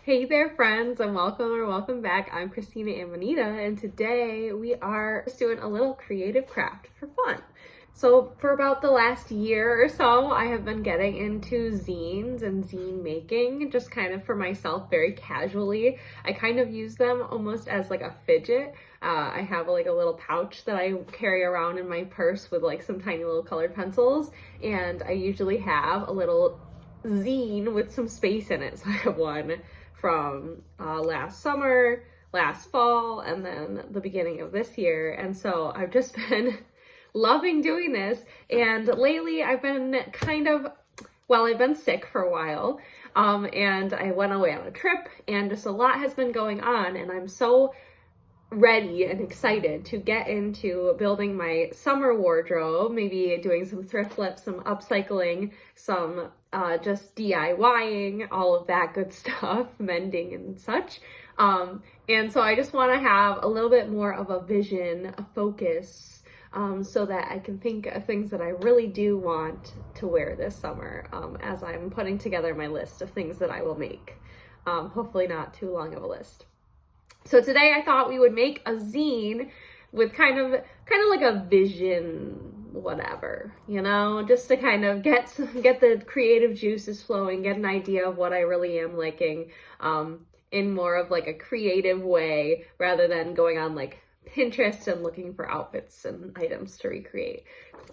Hey there, friends, and welcome back. I'm Christina and Manita, and today we are just doing a little creative craft for fun. So for about the last year or so, I have been getting into zines and zine making, just kind of for myself, very casually. I kind of use them almost as like a fidget. I have like a little pouch that I carry around in my purse with like some tiny little colored pencils, and I usually have a little zine with some space in it. So I have one from last summer, last fall, and then the beginning of this year. And so I've just been loving doing this. And lately I've been I've been sick for a while. And I went away on a trip, and just a lot has been going on. And I'm so ready and excited to get into building my summer wardrobe, maybe doing some thrift flips, some upcycling, some just DIYing, all of that good stuff, mending and such. And so I just want to have a little bit more of a vision, a focus, so that I can think of things that I really do want to wear this summer, as I'm putting together my list of things that I will make. Hopefully not too long of a list. So today I thought we would make a zine with kind of like a vision, whatever, just to kind of get the creative juices flowing, get an idea of what I really am liking, in more of like a creative way rather than going on like Pinterest and looking for outfits and items to recreate.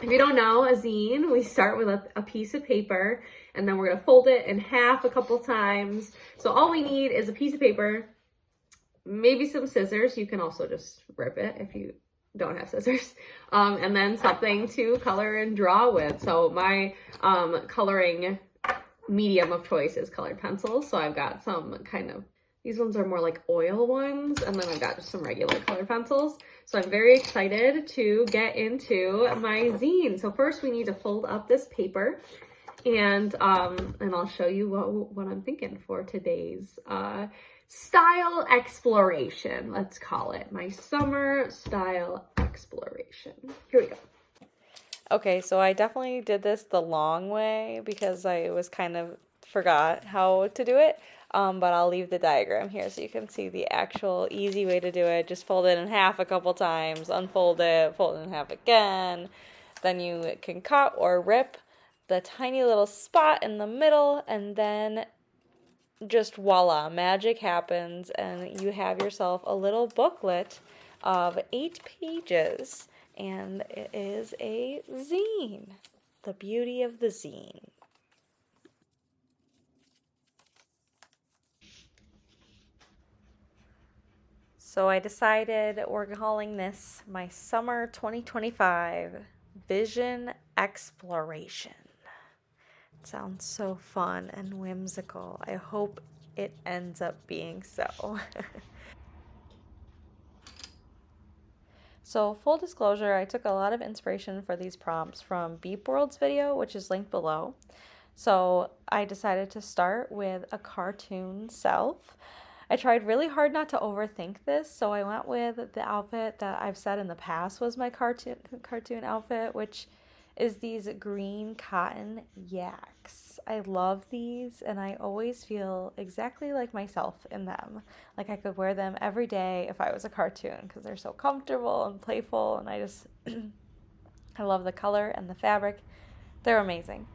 If you don't know, a zine, we start with a piece of paper, and then we're gonna fold it in half a couple times. So all we need is a piece of paper, maybe some scissors. You can also just rip it if you don't have scissors, and then something to color and draw with. So my coloring medium of choice is colored pencils. So I've got some these ones are more like oil ones, and then I've got just some regular colored pencils. So I'm very excited to get into my zine. So first we need to fold up this paper, and I'll show you what I'm thinking for today's style exploration, let's call it. My summer style exploration. Here we go. Okay, so I definitely did this the long way because I was kind of forgot how to do it. But I'll leave the diagram here so you can see the actual easy way to do it. Just fold it in half a couple times, unfold it, fold it in half again. Then you can cut or rip the tiny little spot in the middle, and then just voila, magic happens, and you have yourself a little booklet of 8 pages, and it is a zine. The beauty of the zine. So I decided we're calling this my summer 2025 vision exploration. It sounds so fun and whimsical. I hope it ends up being so. So full disclosure, I took a lot of inspiration for these prompts from Beep World's video, which is linked below. So I decided to start with a cartoon self. I tried really hard not to overthink this, so I went with the outfit that I've said in the past was my cartoon outfit, which is these green cotton yaks. I love these, and I always feel exactly like myself in them. Like I could wear them every day if I was a cartoon because they're so comfortable and playful, and I just I love the color and the fabric. They're amazing.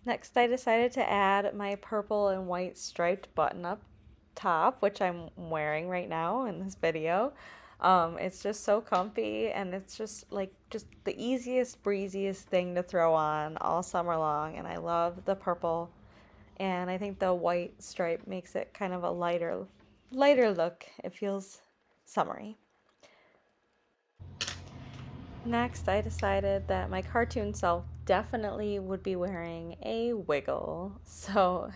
Next, I decided to add my purple and white striped button-up top, which I'm wearing right now in this video. It's just so comfy, and it's just the easiest, breeziest thing to throw on all summer long, and I love the purple, and I think the white stripe makes it kind of a lighter look. It feels summery. Next, I decided that my cartoon self definitely would be wearing a wiggle, so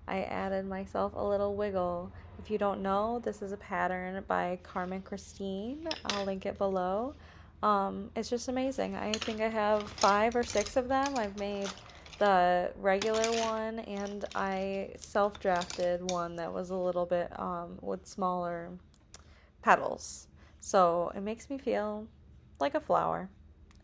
I added myself a little wiggle. If you don't know, this is a pattern by Christine. I'll link it below. It's just amazing. I think I have 5 or 6 of them. I've made the regular one, and I self-drafted one that was a little bit with smaller petals. So it makes me feel like a flower.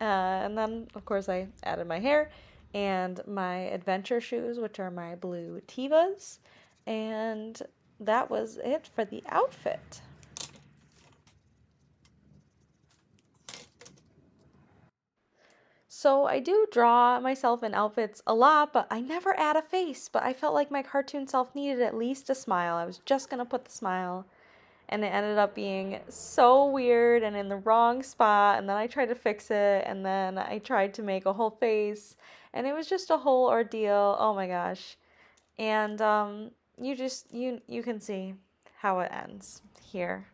And then, of course, I added my hair and my adventure shoes, which are my blue Tevas. And that was it for the outfit. So I do draw myself in outfits a lot, but I never add a face. But I felt like my cartoon self needed at least a smile. I was just gonna put the smile, and it ended up being so weird and in the wrong spot. And then I tried to fix it, and then I tried to make a whole face, and it was just a whole ordeal. Oh my gosh. And you can see how it ends here.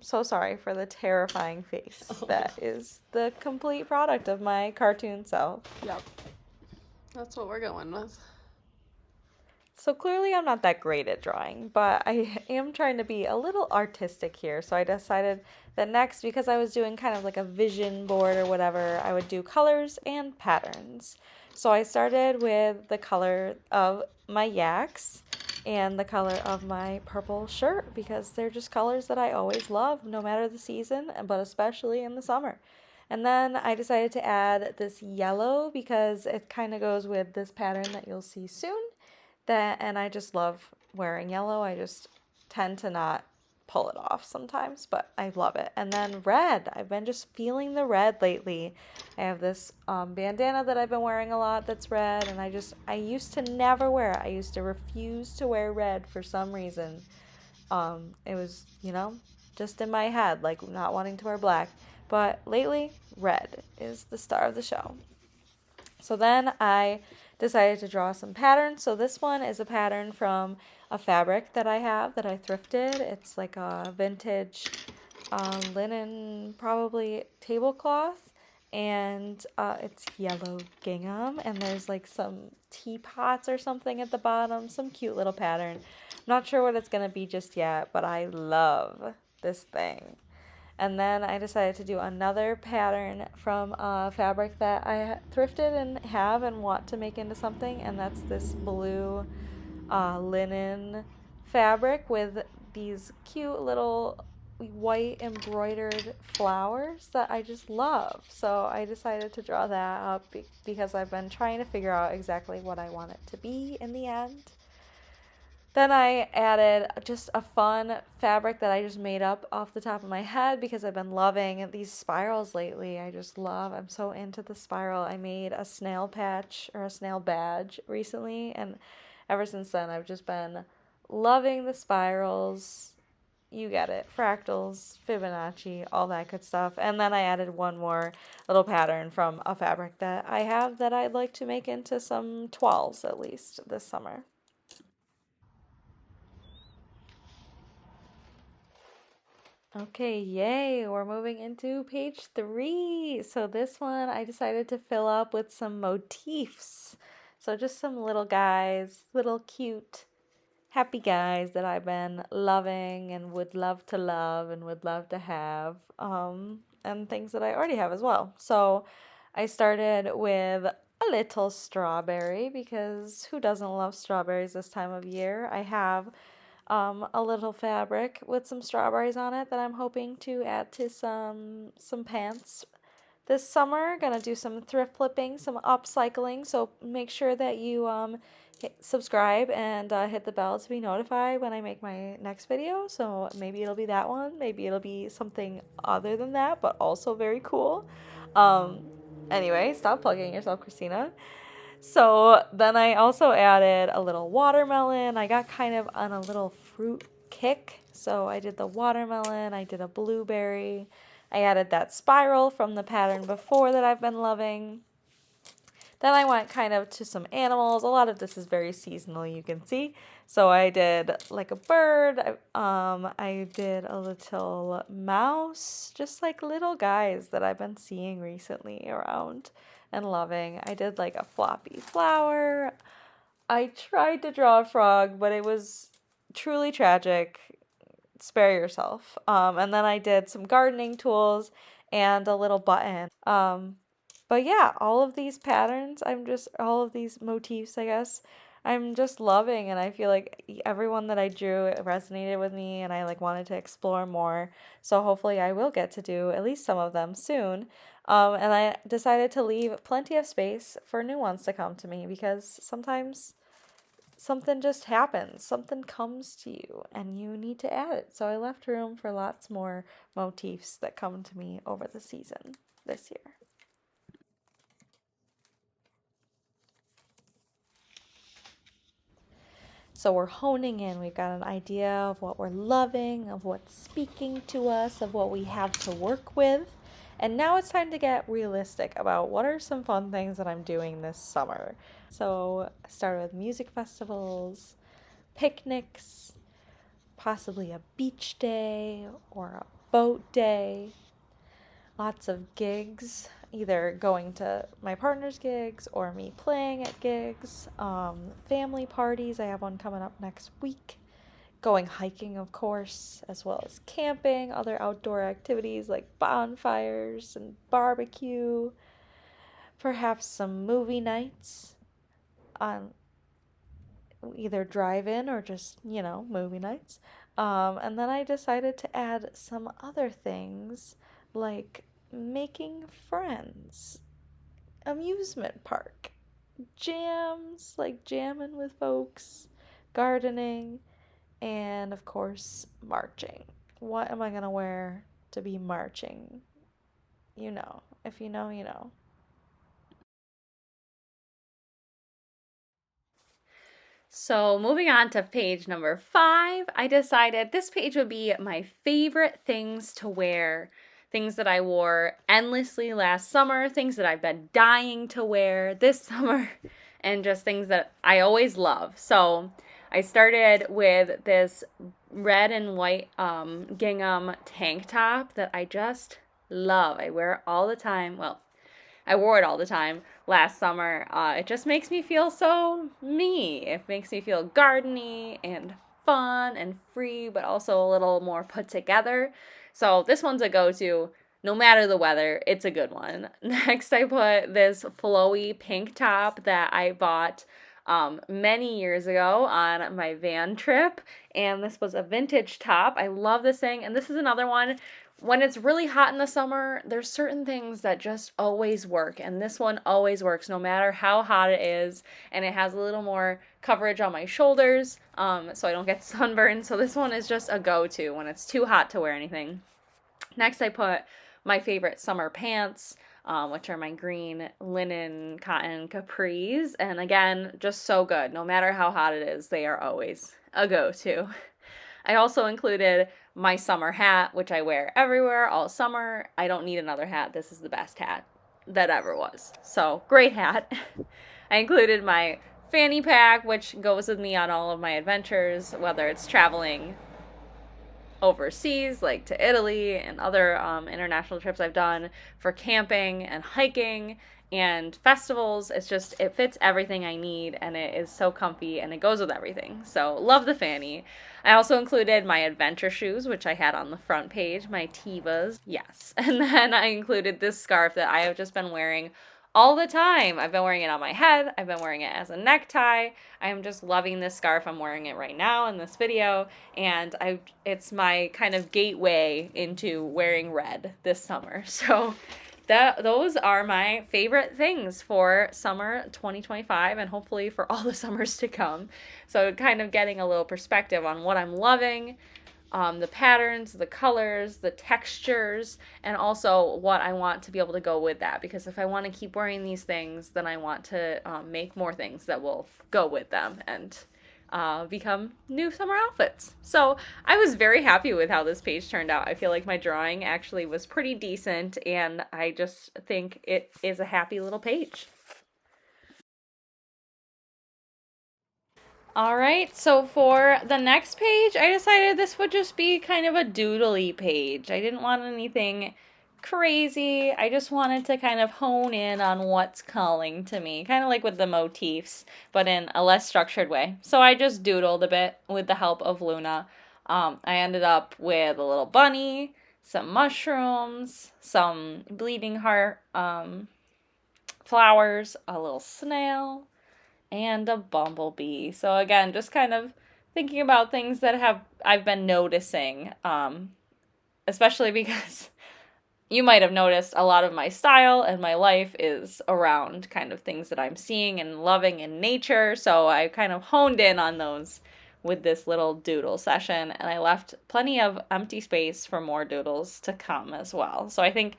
So sorry for the terrifying face. That is the complete product of my cartoon self. Yep. That's what we're going with. So clearly I'm not that great at drawing, but I am trying to be a little artistic here. So I decided that next, because I was doing kind of like a vision board or whatever, I would do colors and patterns. So I started with the color of my yaks and the color of my purple shirt, because they're just colors that I always love, no matter the season, but especially in the summer. And then I decided to add this yellow because it kind of goes with this pattern that you'll see soon. And I just love wearing yellow. I just tend to not pull it off sometimes, but I love it. And then red. I've been just feeling the red lately. I have this bandana that I've been wearing a lot that's red, and I used to never wear it. I used to refuse to wear red for some reason. It was, just in my head, like not wanting to wear black. But lately, red is the star of the show. So then I decided to draw some patterns. So this one is a pattern from a fabric that I have that I thrifted. It's like a vintage linen, probably tablecloth, and it's yellow gingham, and there's like some teapots or something at the bottom, some cute little pattern. Not sure what it's gonna be just yet, but I love this thing. And then I decided to do another pattern from a fabric that I thrifted and have and want to make into something, and that's this blue linen fabric with these cute little white embroidered flowers that I just love. So I decided to draw that up because I've been trying to figure out exactly what I want it to be in the end. Then I added just a fun fabric that I just made up off the top of my head because I've been loving these spirals lately. I'm so into the spiral. I made a snail patch or a snail badge recently, and ever since then I've just been loving the spirals. You get it. Fractals, Fibonacci, all that good stuff. And then I added one more little pattern from a fabric that I have that I'd like to make into some toiles at least this summer. Okay, yay, we're moving into page 3. So this one I decided to fill up with some motifs. So just some little guys, little cute, happy guys that I've been loving and would love to love and would love to have, and things that I already have as well. So I started with a little strawberry because who doesn't love strawberries this time of year? I have a little fabric with some strawberries on it that I'm hoping to add to some pants this summer. Gonna do some thrift flipping, some upcycling. So make sure that you subscribe and hit the bell to be notified when I make my next video. So maybe it'll be that one. Maybe it'll be something other than that, but also very cool. Anyway, stop plugging yourself, Christina. So then I also added a little watermelon. I got kind of on a little fruit kick. So I did the watermelon, I did a blueberry. I added that spiral from the pattern before that I've been loving. Then I went kind of to some animals. A lot of this is very seasonal, you can see. So I did like a bird. I did a little mouse, just like little guys that I've been seeing recently around and loving. I did like a floppy flower. I tried to draw a frog, but it was truly tragic. Spare yourself. And then I did some gardening tools and a little button. But yeah, all of these patterns, all of these motifs, I guess, I'm just loving, and I feel like everyone that I drew resonated with me, and I like wanted to explore more. So hopefully I will get to do at least some of them soon. And I decided to leave plenty of space for new ones to come to me, because sometimes something just happens, something comes to you and you need to add it. So I left room for lots more motifs that come to me over the season this year. So we're honing in. We've got an idea of what we're loving, of what's speaking to us, of what we have to work with. And now it's time to get realistic about what are some fun things that I'm doing this summer. So I started with music festivals, picnics, possibly a beach day or a boat day. Lots of gigs, either going to my partner's gigs or me playing at gigs. Family parties, I have one coming up next week. Going hiking, of course, as well as camping, other outdoor activities like bonfires and barbecue. Perhaps some movie nights on either drive-in or just, movie nights. And then I decided to add some other things like making friends, amusement park, jams, like jamming with folks, gardening, and of course, marching. What am I going to wear to be marching? You know. If you know, you know. So moving on to page number 5, I decided this page would be my favorite things to wear. Things that I wore endlessly last summer, things that I've been dying to wear this summer, and just things that I always love. So I started with this red and white gingham tank top that I just love. I wear it all the time. Well, I wore it all the time last summer. It just makes me feel so me. It makes me feel gardeny and fun and free, but also a little more put together. So this one's a go-to. No matter the weather, it's a good one. Next, I put this flowy pink top that I bought many years ago on my van trip. And this was a vintage top. I love this thing. And this is another one. When it's really hot in the summer, there's certain things that just always work, and this one always works no matter how hot it is, and it has a little more coverage on my shoulders, so I don't get sunburned. So this one is just a go-to when it's too hot to wear anything. Next, I put my favorite summer pants, which are my green linen cotton capris, and again, just so good. No matter how hot it is, they are always a go-to. I also included my summer hat, which I wear everywhere all summer. I don't need another hat. This is the best hat that ever was. So, great hat. I included my fanny pack, which goes with me on all of my adventures, whether it's traveling overseas, like to Italy and other international trips I've done, for camping and hiking and festivals. It fits everything I need, and it is so comfy, and it goes with everything. So love the fanny. I also included my adventure shoes, which I had on the front page, my Tevas, yes. And then I included this scarf that I have just been wearing all the time. I've been wearing it on my head. I've been wearing it as a necktie. I am just loving this scarf. I'm wearing it right now in this video, and it's my kind of gateway into wearing red this summer. So those are my favorite things for summer 2025, and hopefully for all the summers to come. So kind of getting a little perspective on what I'm loving, the patterns, the colors, the textures, and also what I want to be able to go with that. Because if I want to keep wearing these things, then I want to make more things that will go with them and become new summer outfits. So I was very happy with how this page turned out. I feel like my drawing actually was pretty decent, and I just think it is a happy little page. All right, so for the next page, I decided this would just be kind of a doodly page. I didn't want anything crazy. I just wanted to kind of hone in on what's calling to me, kind of like with the motifs, but in a less structured way. So I just doodled a bit with the help of Luna. I ended up with a little bunny, some mushrooms, some bleeding heart flowers, a little snail, and a bumblebee. So again, just kind of thinking about things that I've been noticing, especially because you might have noticed a lot of my style and my life is around kind of things that I'm seeing and loving in nature. So I kind of honed in on those with this little doodle session, and I left plenty of empty space for more doodles to come as well. So I think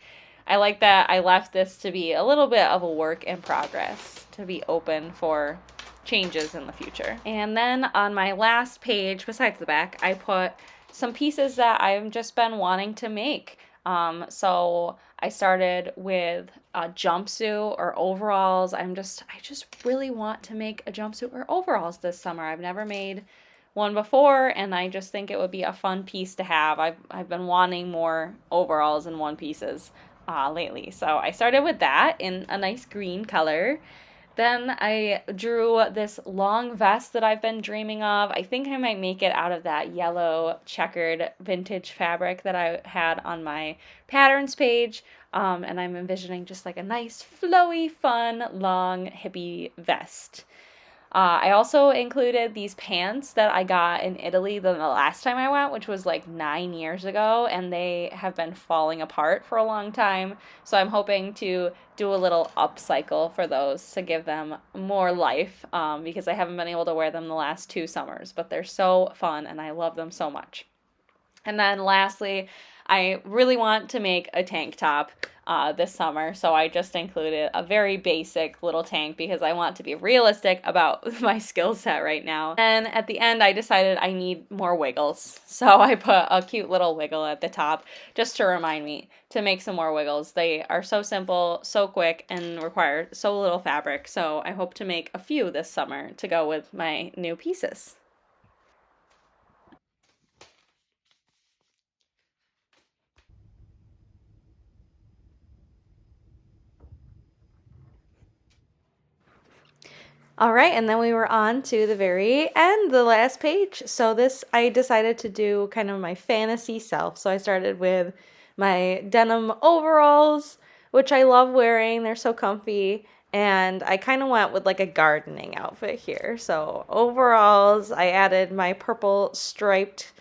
I like that I left this to be a little bit of a work in progress, to be open for changes in the future. And then on my last page, besides the back, I put some pieces that I've just been wanting to make. So I started with a jumpsuit or overalls. I just really want to make a jumpsuit or overalls this summer. I've never made one before, and I just think it would be a fun piece to have. I've been wanting more overalls and one pieces lately. So I started with that in a nice green color. Then I drew this long vest that I've been dreaming of. I think I might make it out of that yellow checkered vintage fabric that I had on my patterns page. And I'm envisioning just like a nice, flowy, fun, long, hippie vest. I also included these pants that I got in Italy the last time I went, which was like 9 years ago, and they have been falling apart for a long time. So I'm hoping to do a little upcycle for those to give them more life, because I haven't been able to wear them the last 2 summers, but they're so fun and I love them so much. And then lastly, I really want to make a tank top this summer, so I just included a very basic little tank because I want to be realistic about my skill set right now. And at the end, I decided I need more wiggles, so I put a cute little wiggle at the top just to remind me to make some more wiggles. They are so simple, so quick, and require so little fabric, so I hope to make a few this summer to go with my new pieces. All right, and then we were on to the very end, the last page. So this, I decided to do kind of my fantasy self. So I started with my denim overalls, which I love wearing. They're so comfy. And I kind of went with like a gardening outfit here. So overalls, I added my purple striped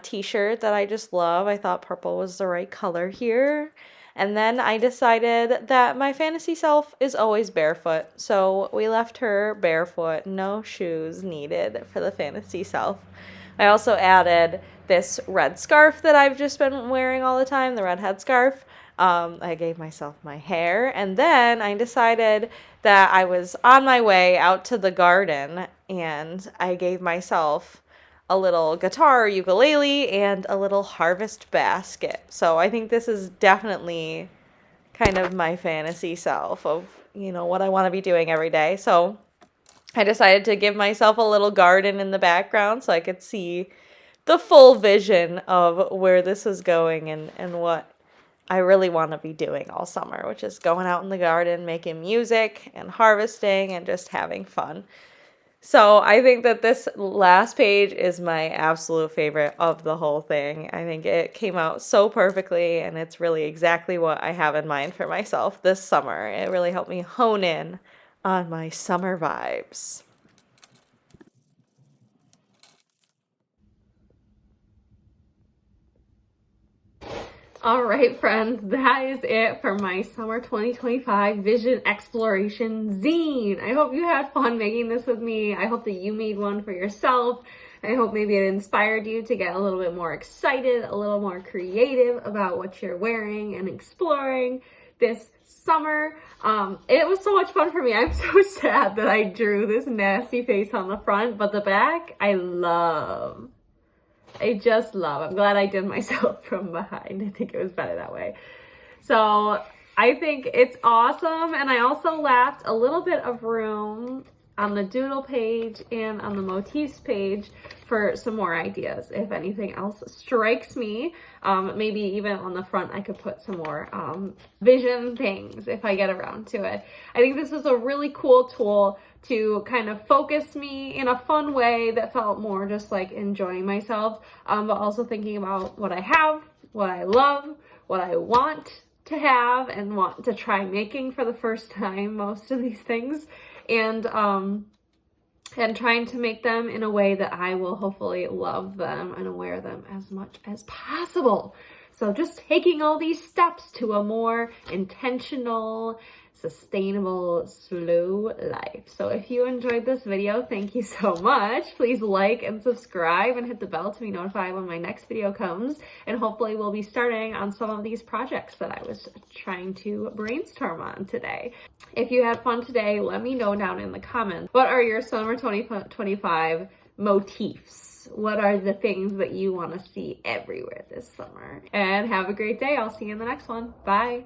t-shirt that I just love. I thought purple was the right color here. And then I decided that my fantasy self is always barefoot. So we left her barefoot, no shoes needed for the fantasy self. I also added this red scarf that I've just been wearing all the time, the red headscarf. I gave myself my hair. And then I decided that I was on my way out to the garden and I gave myself a little guitar, ukulele, and a little harvest basket. So I think this is definitely kind of my fantasy self of, what I want to be doing every day. So I decided to give myself a little garden in the background so I could see the full vision of where this is going and what I really want to be doing all summer, which is going out in the garden, making music and harvesting and just having fun. So I think that this last page is my absolute favorite of the whole thing. I think it came out so perfectly, and it's really exactly what I have in mind for myself this summer. It really helped me hone in on my summer vibes. All right, friends, that is it for my summer 2025 vision exploration zine. I hope you had fun making this with me. I hope that you made one for yourself. I hope maybe it inspired you to get a little bit more excited, a little more creative about what you're wearing and exploring this summer. It was so much fun for me. I'm so sad that I drew this nasty face on the front, but the back, I love. I just love. I'm glad I did myself from behind. I think it was better that way. So I think it's awesome. And I also left a little bit of room on the doodle page and on the motifs page for some more ideas. If anything else strikes me, maybe even on the front, I could put some more vision things if I get around to it. I think this was a really cool tool to kind of focus me in a fun way that felt more just like enjoying myself, but also thinking about what I have, what I love, what I want, to have and want to try making for the first time most of these things, and trying to make them in a way that I will hopefully love them and wear them as much as possible. So just taking all these steps to a more intentional, sustainable, slow life. So if you enjoyed this video, thank you so much. Please like and subscribe and hit the bell to be notified when my next video comes. And hopefully we'll be starting on some of these projects that I was trying to brainstorm on today. If you had fun today, let me know down in the comments. What are your summer 2025 motifs? What are the things that you want to see everywhere this summer? And have a great day. I'll see you in the next one. Bye.